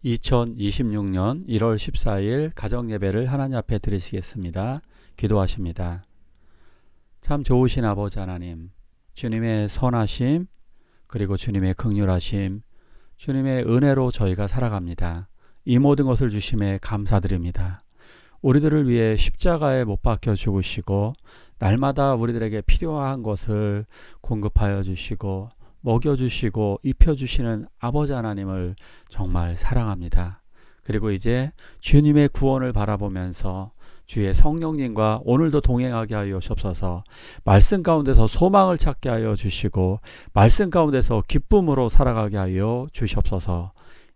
2026년 1월 14일 가정예배를 하나님 앞에 드리시겠습니다. 기도하십니다. 참 좋으신 아버지 하나님, 주님의 선하심 그리고 주님의 긍휼하심, 주님의 은혜로 저희가 살아갑니다. 이 모든 것을 주심에 감사드립니다. 우리들을 위해 십자가에 못 박혀 죽으시고 날마다 우리들에게 필요한 것을 공급하여 주시고 먹여주시고 입혀주시는 아버지 하나님을 정말 사랑합니다. 그리고 이제 주님의 구원을 바라보면서 주의 성령님과 오늘도 동행하게 하여 주옵소서. 말씀 가운데서 소망을 찾게 하여 주시고 말씀 가운데서 기쁨으로 살아가게 하여 주시옵소서.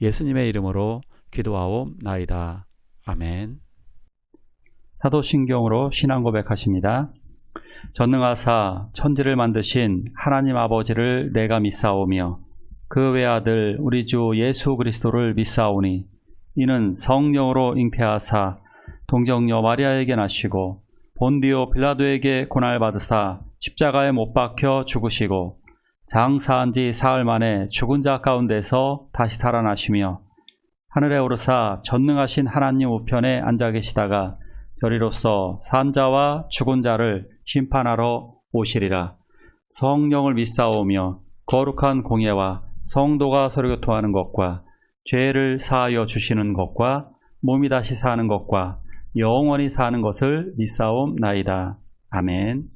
예수님의 이름으로 기도하옵나이다. 아멘. 사도신경으로 신앙 고백하십니다. 전능하사 천지를 만드신 하나님 아버지를 내가 믿사오며 그 외아들 우리 주 예수 그리스도를 믿사오니 이는 성령으로 잉태하사 동정녀 마리아에게 나시고 본디오 빌라도에게 고난받으사 십자가에 못 박혀 죽으시고 장사한 지 사흘 만에 죽은 자 가운데서 다시 살아나시며 하늘에 오르사 전능하신 하나님 우편에 앉아 계시다가 저리로서 산 자와 죽은 자를 심판하러 오시리라. 성령을 믿사오며 거룩한 공예와 성도가 서로 교통하는 것과 죄를 사하여 주시는 것과 몸이 다시 사는 것과 영원히 사는 것을 믿사옵나이다. 아멘.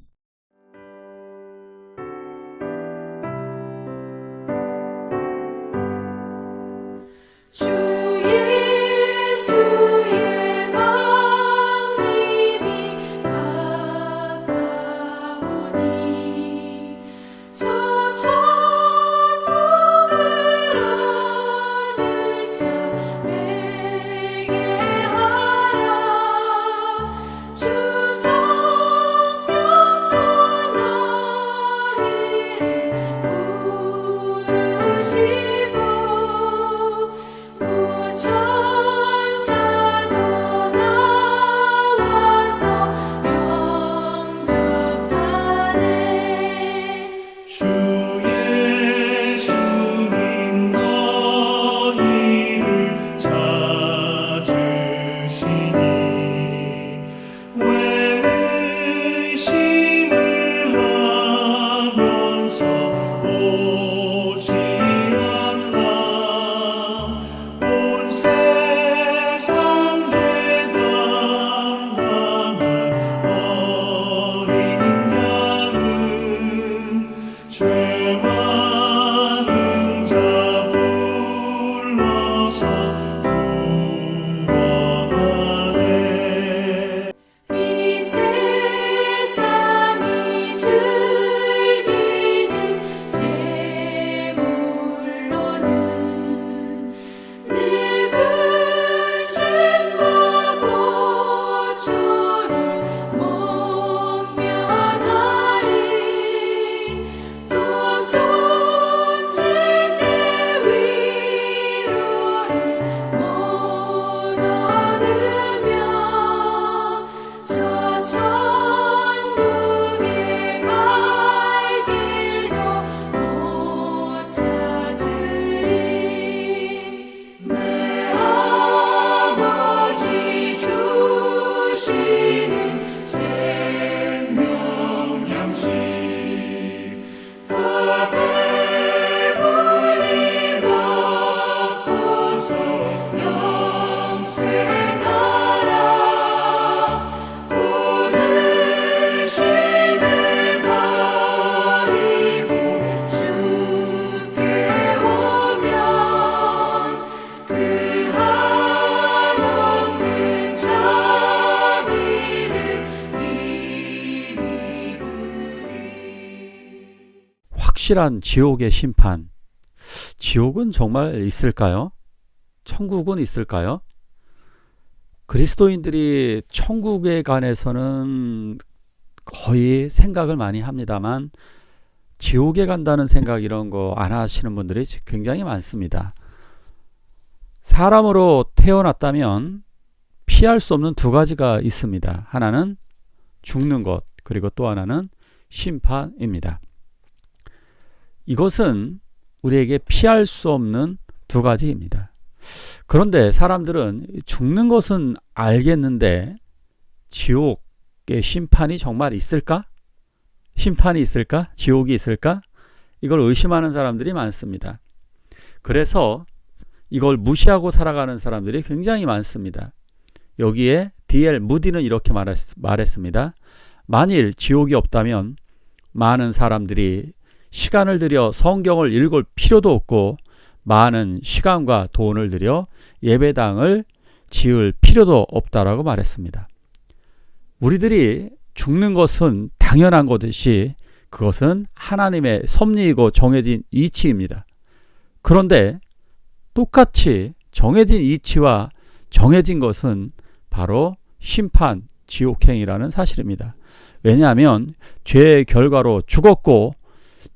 확실한 지옥의 심판. 지옥은 정말 있을까요? 천국은 있을까요? 그리스도인들이 천국에 관해서는 거의 생각을 많이 합니다만 지옥에 간다는 생각 이런 거 안 하시는 분들이 굉장히 많습니다. 사람으로 태어났다면 피할 수 없는 두 가지가 있습니다. 하나는 죽는 것, 그리고 또 하나는 심판입니다. 이것은 우리에게 피할 수 없는 두 가지입니다. 그런데 사람들은 죽는 것은 알겠는데 지옥의 심판이 정말 있을까? 심판이 있을까? 지옥이 있을까? 이걸 의심하는 사람들이 많습니다. 그래서 이걸 무시하고 살아가는 사람들이 굉장히 많습니다. 여기에 D.L. 무디는 이렇게 말했습니다. 만일 지옥이 없다면 많은 사람들이 시간을 들여 성경을 읽을 필요도 없고 많은 시간과 돈을 들여 예배당을 지을 필요도 없다라고 말했습니다. 우리들이 죽는 것은 당연한 것이지 그것은 하나님의 섭리이고 정해진 이치입니다. 그런데 똑같이 정해진 이치와 정해진 것은 바로 심판, 지옥행이라는 사실입니다. 왜냐하면 죄의 결과로 죽었고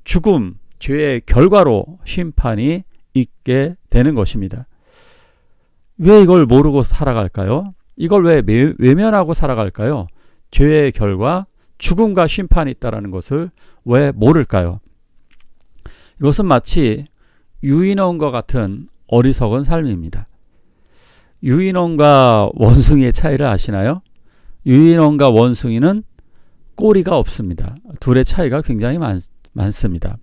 죽음, 죄의 결과로 심판이 있게 되는 것입니다. 왜 이걸 모르고 살아갈까요? 이걸 왜 외면하고 살아갈까요? 죄의 결과, 죽음과 심판이 있다는 것을 왜 모를까요? 이것은 마치 유인원과 같은 어리석은 삶입니다. 유인원과 원숭이의 차이를 아시나요? 유인원과 원숭이는 꼬리가 없습니다. 둘의 차이가 굉장히 많습니다.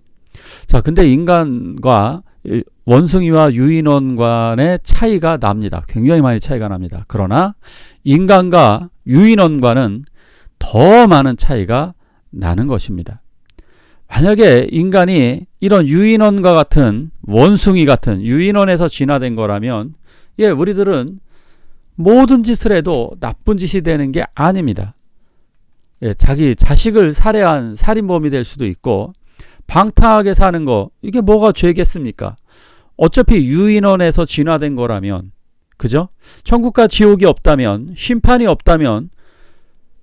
자, 근데 인간과 원숭이와 유인원 간의 차이가 납니다. 굉장히 많이 차이가 납니다. 그러나 인간과 유인원과는 더 많은 차이가 나는 것입니다. 만약에 인간이 이런 유인원과 같은 원숭이 같은 유인원에서 진화된 거라면 우리들은 모든 짓을 해도 나쁜 짓이 되는 게 아닙니다. 자기 자식을 살해한 살인범이 될 수도 있고 방탕하게 사는 거 이게 뭐가 죄겠습니까? 어차피 유인원에서 진화된 거라면 그죠? 천국과 지옥이 없다면 심판이 없다면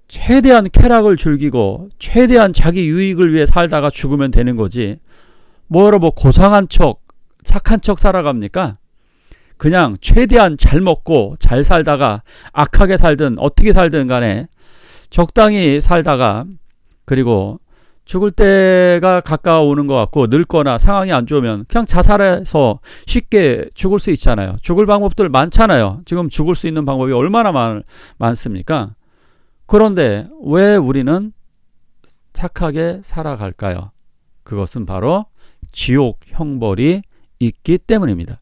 최대한 쾌락을 즐기고 최대한 자기 유익을 위해 살다가 죽으면 되는 거지 뭐로 고상한 척 착한 척 살아갑니까? 그냥 최대한 잘 먹고 잘 살다가 악하게 살든 어떻게 살든 간에 적당히 살다가 그리고 죽을 때가 가까워오는 것 같고 늙거나 상황이 안 좋으면 그냥 자살해서 쉽게 죽을 수 있잖아요. 죽을 방법들 많잖아요. 지금 죽을 수 있는 방법이 얼마나 많습니까? 그런데 왜 우리는 착하게 살아갈까요? 그것은 바로 지옥 형벌이 있기 때문입니다.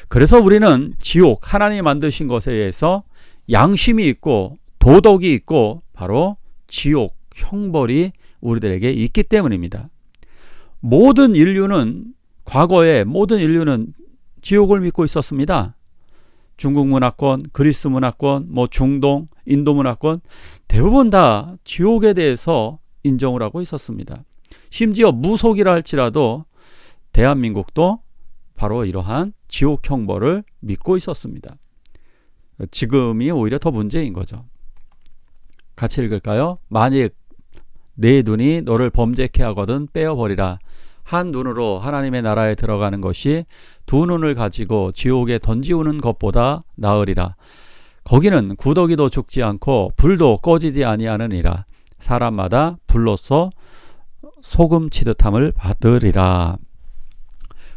그래서 우리는 지옥, 하나님이 만드신 것에 의해서 양심이 있고 도덕이 있고 바로 지옥 형벌이 우리들에게 있기 때문입니다. 모든 인류는 과거에 모든 인류는 지옥을 믿고 있었습니다. 중국 문화권, 그리스 문화권, 중동, 인도 문화권 대부분 다 지옥에 대해서 인정을 하고 있었습니다. 심지어 무속이라 할지라도 대한민국도 바로 이러한 지옥 형벌을 믿고 있었습니다. 지금이 오히려 더 문제인 거죠. 같이 읽을까요? 만약 내 눈이 너를 범죄케 하거든 빼어버리라. 한 눈으로 하나님의 나라에 들어가는 것이 두 눈을 가지고 지옥에 던지우는 것보다 나으리라. 거기는 구더기도 죽지 않고 불도 꺼지지 아니하느니라. 사람마다 불로써 소금 치듯함을 받으리라.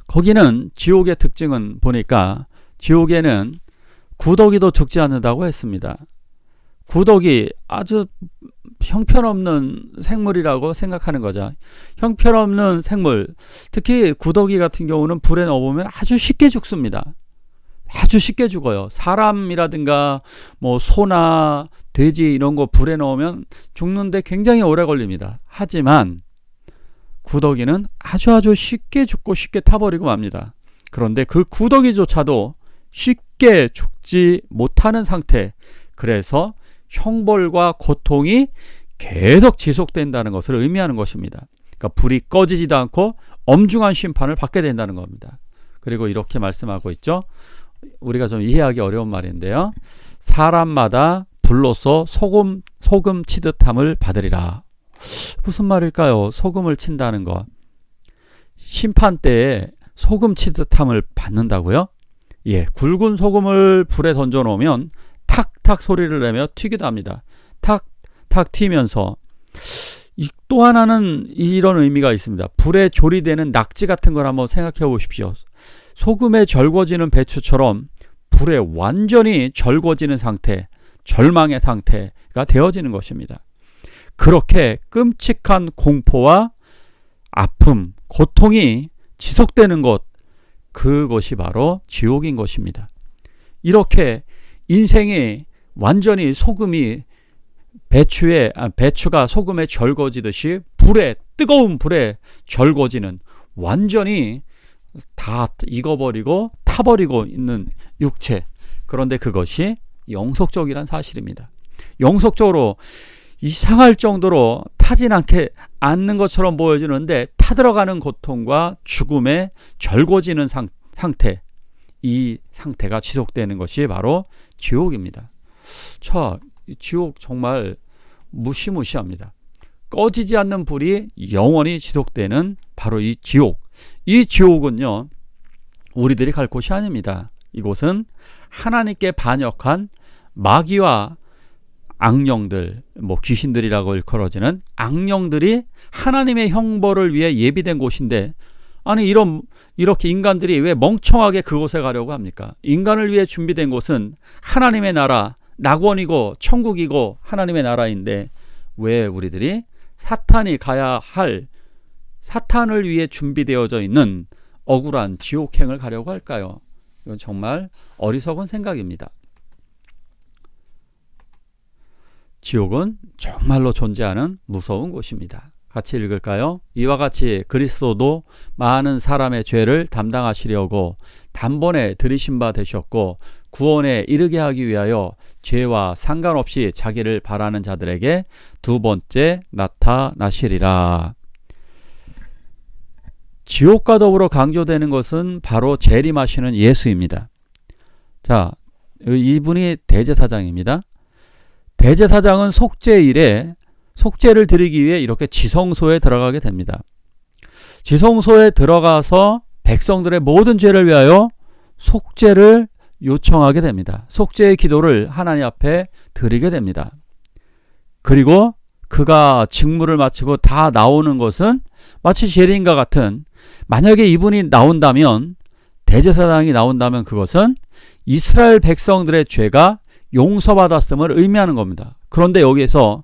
거기는 지옥의 특징은 보니까 지옥에는 구더기도 죽지 않는다고 했습니다. 구더기 아주 형편없는 생물이라고 생각하는 거죠. 형편없는 생물, 특히 구더기 같은 경우는 불에 넣어보면 아주 쉽게 죽습니다. 아주 쉽게 죽어요. 사람이라든가 소나 돼지 이런 거 불에 넣으면 죽는데 굉장히 오래 걸립니다. 하지만 구더기는 아주 쉽게 죽고 쉽게 타버리고 맙니다. 그런데 그 구더기조차도 쉽게 죽지 못하는 상태, 그래서 형벌과 고통이 계속 지속된다는 것을 의미하는 것입니다. 그러니까 불이 꺼지지도 않고 엄중한 심판을 받게 된다는 겁니다. 그리고 이렇게 말씀하고 있죠. 우리가 좀 이해하기 어려운 말인데요. 사람마다 불로써 소금 치듯함을 받으리라. 무슨 말일까요? 소금을 친다는 거. 심판 때에 소금 치듯함을 받는다고요? 굵은 소금을 불에 던져 놓으면 탁탁 소리를 내며 튀기도 합니다. 탁탁 튀면서 또 하나는 이런 의미가 있습니다. 불에 조리되는 낙지 같은 걸 한번 생각해 보십시오. 소금에 절궈지는 배추처럼 불에 완전히 절궈지는 상태, 절망의 상태가 되어지는 것입니다. 그렇게 끔찍한 공포와 아픔, 고통이 지속되는 것, 그것이 바로 지옥인 것입니다. 이렇게 인생이 완전히 배추가 소금에 절거지듯이 뜨거운 불에 절거지는, 완전히 다 익어버리고 타버리고 있는 육체. 그런데 그것이 영속적이란 사실입니다. 영속적으로 이상할 정도로 타진 않는 것처럼 보여지는데 타들어가는 고통과 죽음에 절거지는 상태, 이 상태가 지속되는 것이 바로 지옥입니다. 자, 지옥 정말 무시무시합니다. 꺼지지 않는 불이 영원히 지속되는 바로 이 지옥. 이 지옥은요, 우리들이 갈 곳이 아닙니다. 이곳은 하나님께 반역한 마귀와 악령들, 귀신들이라고 일컬어지는 악령들이 하나님의 형벌을 위해 예비된 곳인데, 아니 이렇게 인간들이 왜 멍청하게 그곳에 가려고 합니까? 인간을 위해 준비된 곳은 하나님의 나라, 낙원이고 천국이고 하나님의 나라인데, 왜 우리들이 사탄이 가야 할, 사탄을 위해 준비되어져 있는 억울한 지옥행을 가려고 할까요? 이건 정말 어리석은 생각입니다. 지옥은 정말로 존재하는 무서운 곳입니다. 같이 읽을까요? 이와 같이 그리스도도 많은 사람의 죄를 담당하시려고 단번에 들이신 바 되셨고, 구원에 이르게 하기 위하여 죄와 상관없이 자기를 바라는 자들에게 두 번째 나타나시리라. 지옥과 더불어 강조되는 것은 바로 재림하시는 예수입니다. 자, 이분이 대제사장입니다. 대제사장은 속죄일에 속죄를 드리기 위해 이렇게 지성소에 들어가게 됩니다. 지성소에 들어가서 백성들의 모든 죄를 위하여 속죄를 요청하게 됩니다. 속죄의 기도를 하나님 앞에 드리게 됩니다. 그리고 그가 직무를 마치고 다 나오는 것은 마치 재림과 같은, 만약에 이분이 나온다면, 대제사장이 나온다면 그것은 이스라엘 백성들의 죄가 용서받았음을 의미하는 겁니다. 그런데 여기에서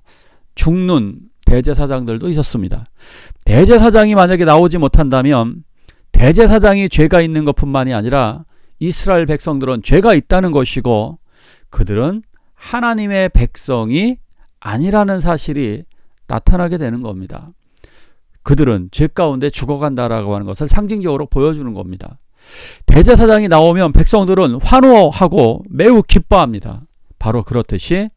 죽는 대제사장들도 있었습니다. 대제사장이 만약에 나오지 못한다면 대제사장이 죄가 있는 것뿐만이 아니라 이스라엘 백성들은 죄가 있다는 것이고, 그들은 하나님의 백성이 아니라는 사실이 나타나게 되는 겁니다. 그들은 죄 가운데 죽어간다라고 하는 것을 상징적으로 보여주는 겁니다. 대제사장이 나오면 백성들은 환호하고 매우 기뻐합니다. 바로 그렇듯이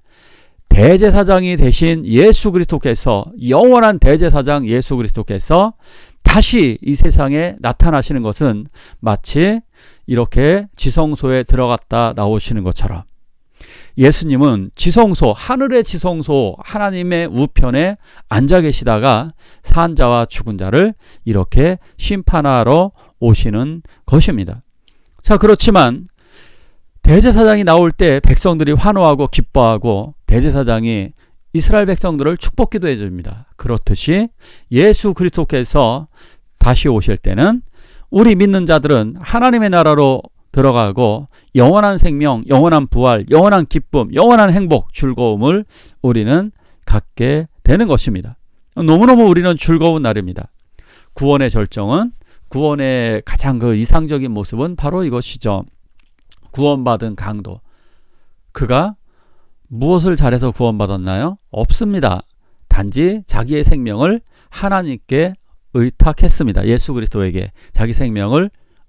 대제사장이 되신 예수 그리스도께서, 영원한 대제사장 예수 그리스도께서 다시 이 세상에 나타나시는 것은 마치 이렇게 지성소에 들어갔다 나오시는 것처럼, 예수님은 지성소, 하늘의 지성소, 하나님의 우편에 앉아 계시다가 산자와 죽은 자를 이렇게 심판하러 오시는 것입니다. 자, 그렇지만 대제사장이 나올 때 백성들이 환호하고 기뻐하고 대제사장이 이스라엘 백성들을 축복 기도해 줍니다. 그렇듯이 예수 그리스도께서 다시 오실 때는 우리 믿는 자들은 하나님의 나라로 들어가고 영원한 생명, 영원한 부활, 영원한 기쁨, 영원한 행복, 즐거움을 우리는 갖게 되는 것입니다. 너무너무 우리는 즐거운 날입니다. 구원의 절정은, 구원의 가장 그 이상적인 모습은 바로 이것이죠. 구원받은 강도. 그가 무엇을 잘해서 구원받았나요? 없습니다. 단지 자기의 생명을 하나님께 의탁했습니다. 예수 그리스도에게 자기 생명을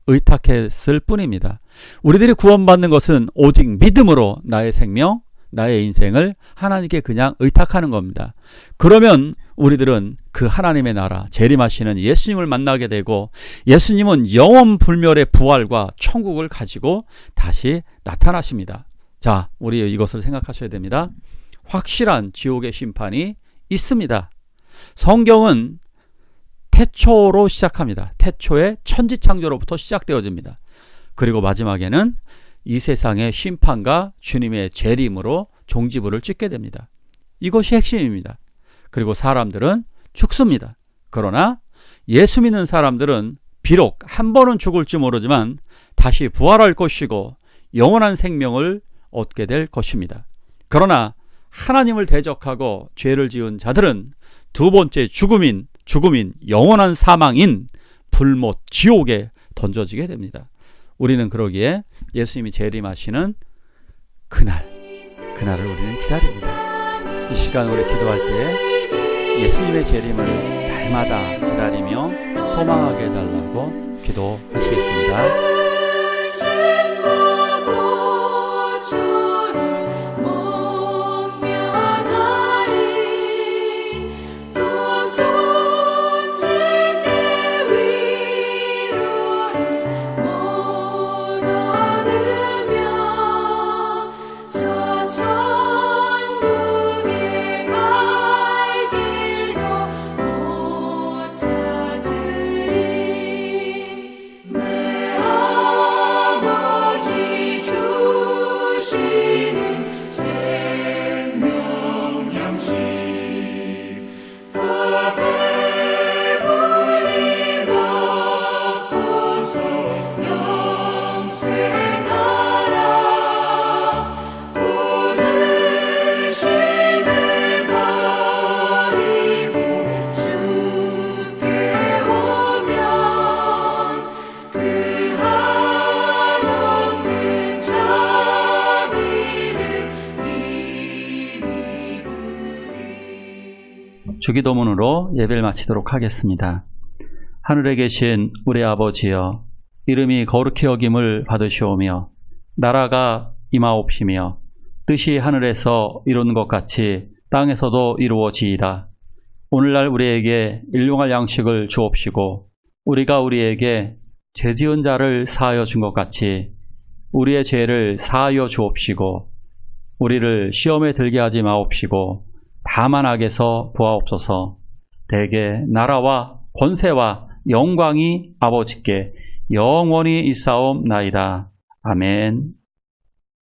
의탁했을 뿐입니다. 우리들이 구원받는 것은 오직 믿음으로 나의 생명, 나의 인생을 하나님께 그냥 의탁하는 겁니다. 그러면 우리들은 그 하나님의 나라, 재림하시는 예수님을 만나게 되고, 예수님은 영원 불멸의 부활과 천국을 가지고 다시 나타나십니다. 자, 우리 이것을 생각하셔야 됩니다. 확실한 지옥의 심판이 있습니다. 성경은 태초로 시작합니다. 태초의 천지창조로부터 시작되어집니다. 그리고 마지막에는 이 세상의 심판과 주님의 재림으로 종지부를 찍게 됩니다. 이것이 핵심입니다. 그리고 사람들은 죽습니다. 그러나 예수 믿는 사람들은 비록 한 번은 죽을지 모르지만 다시 부활할 것이고 영원한 생명을 얻게 될 것입니다. 그러나 하나님을 대적하고 죄를 지은 자들은 두 번째 죽음인 영원한 사망인 불못 지옥에 던져지게 됩니다. 우리는 그러기에 예수님이 재림하시는 그날을 우리는 기다립니다. 이 시간 우리 기도할 때 예수님의 재림을 날마다 기다리며 소망하게 해달라고 기도하시겠습니다. 주기도문으로 예배를 마치도록 하겠습니다. 하늘에 계신 우리 아버지여, 이름이 거룩히 여김을 받으시오며 나라가 임하옵시며 뜻이 하늘에서 이룬 것 같이 땅에서도 이루어지이다. 오늘날 우리에게 일용할 양식을 주옵시고 우리가 우리에게 죄지은 자를 사하여 준 것 같이 우리의 죄를 사하여 주옵시고 우리를 시험에 들게 하지 마옵시고 다만 악에서 구하옵소서. 대개 나라와 권세와 영광이 아버지께 영원히 있사옵나이다. 아멘.